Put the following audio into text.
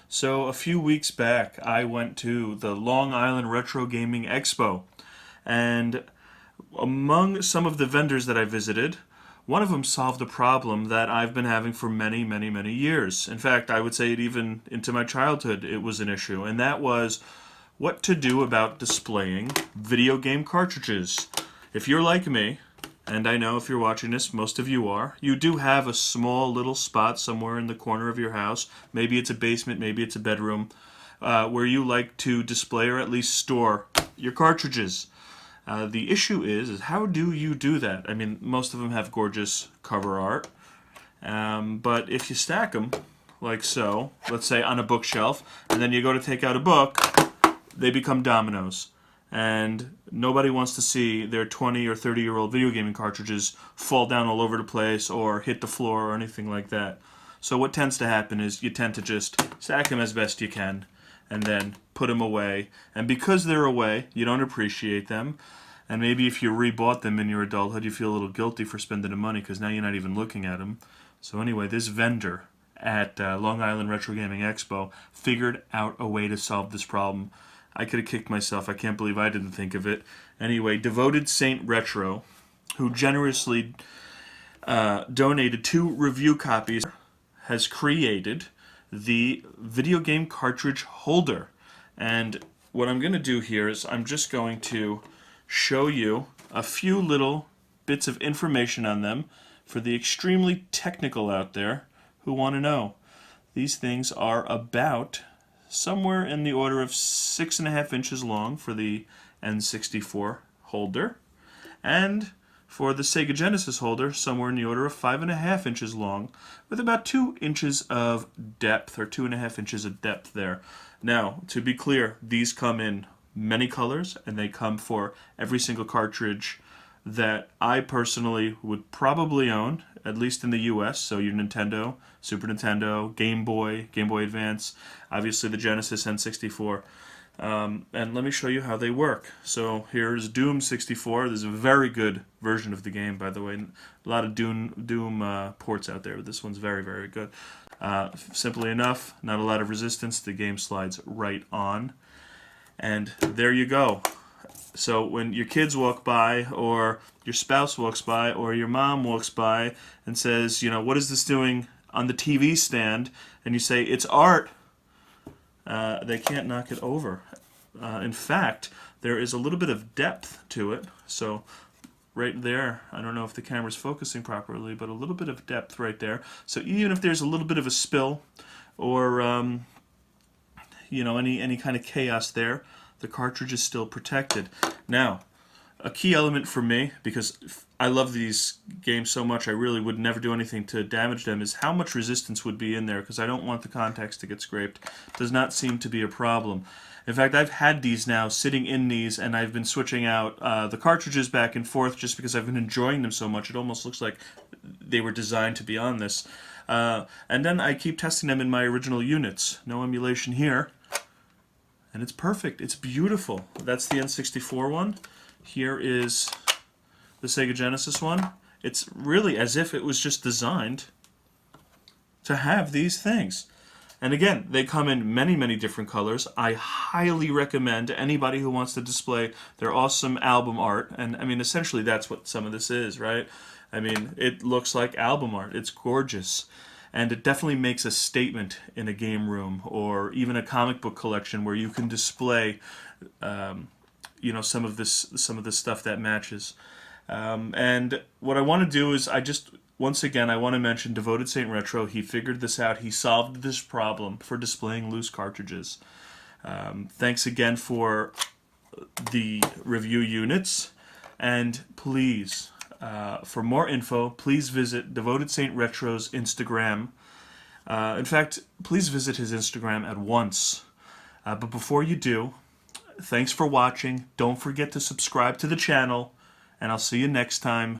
So a few weeks back, I went to the Long Island Retro Gaming Expo, and among some of the vendors that I visited, one of them solved a problem that I've been having for many, many, many years. In fact, I would say it even into my childhood it was an issue, and that was what to do about displaying video game cartridges. If you're like me, and I know if you're watching this, most of you are, you do have a small little spot somewhere in the corner of your house, maybe it's a basement, maybe it's a bedroom, where you like to display or at least store your cartridges. The issue is how do you do that? I mean, most of them have gorgeous cover art, but if you stack them like so, let's say on a bookshelf, and then you go to take out a book, they become dominoes. And nobody wants to see their 20 or 30-year-old video gaming cartridges fall down all over the place or hit the floor or anything like that. So what tends to happen is you tend to just stack them as best you can and then put them away. And because they're away, you don't appreciate them. And maybe if you rebought them in your adulthood, you feel a little guilty for spending the money because now you're not even looking at them. So anyway, this vendor at Long Island Retro Gaming Expo figured out a way to solve this problem. I could have kicked myself. I can't believe I didn't think of it. Anyway, Devoted Saint Retro, who generously donated 2 review copies, has created the video game cartridge holder. And what I'm going to do here is I'm just going to show you a few little bits of information on them for the extremely technical out there who want to know. These things are about somewhere in the order of 6.5 inches long for the N64 holder, and for the Sega Genesis holder, somewhere in the order of 5.5 inches long, with about 2 inches of depth, or 2.5 inches of depth there. Now, to be clear, these come in many colors, and they come for every single cartridge that I personally would probably own, at least in the US, so your Nintendo, Super Nintendo, Game Boy Advance, obviously the Genesis N64. And let me show you how they work. So here's Doom 64. There's a very good version of the game, by the way. A lot of Doom ports out there, but this one's very, very good. Simply enough, not a lot of resistance. The game slides right on. And there you go. So when your kids walk by, or your spouse walks by, or your mom walks by and says, you know, what is this doing on the TV stand? And you say, it's art. They can't knock it over. In fact, there is a little bit of depth to it. So right there, I don't know if the camera's focusing properly, but a little bit of depth right there. So even if there's a little bit of a spill or you know, any kind of chaos there, the cartridge is still protected. Now, a key element for me, because I love these games so much I really would never do anything to damage them, is how much resistance would be in there, because I don't want the contacts to get scraped. Does not seem to be a problem. In fact, I've had these now sitting in these, and I've been switching out the cartridges back and forth just because I've been enjoying them so much. It almost looks like they were designed to be on this. And then I keep testing them in my original units. No emulation here. And it's perfect. It's beautiful. That's the N64 one. Here is the Sega Genesis one. It's really as if it was just designed to have these things. And again, they come in many, many different colors. I highly recommend to anybody who wants to display their awesome album art. And I mean, essentially that's what some of this is, right? I mean, it looks like album art. It's gorgeous. And it definitely makes a statement in a game room or even a comic book collection where you can display, you know, some of this stuff that matches. And what I want to do is once again, I want to mention Devoted Saint Retro. He figured this out. He solved this problem for displaying loose cartridges. Thanks again for the review units, and please. For more info, please visit Devoted Saint Retro's Instagram. In fact, please visit his Instagram at once. But before you do, thanks for watching. Don't forget to subscribe to the channel, and I'll see you next time.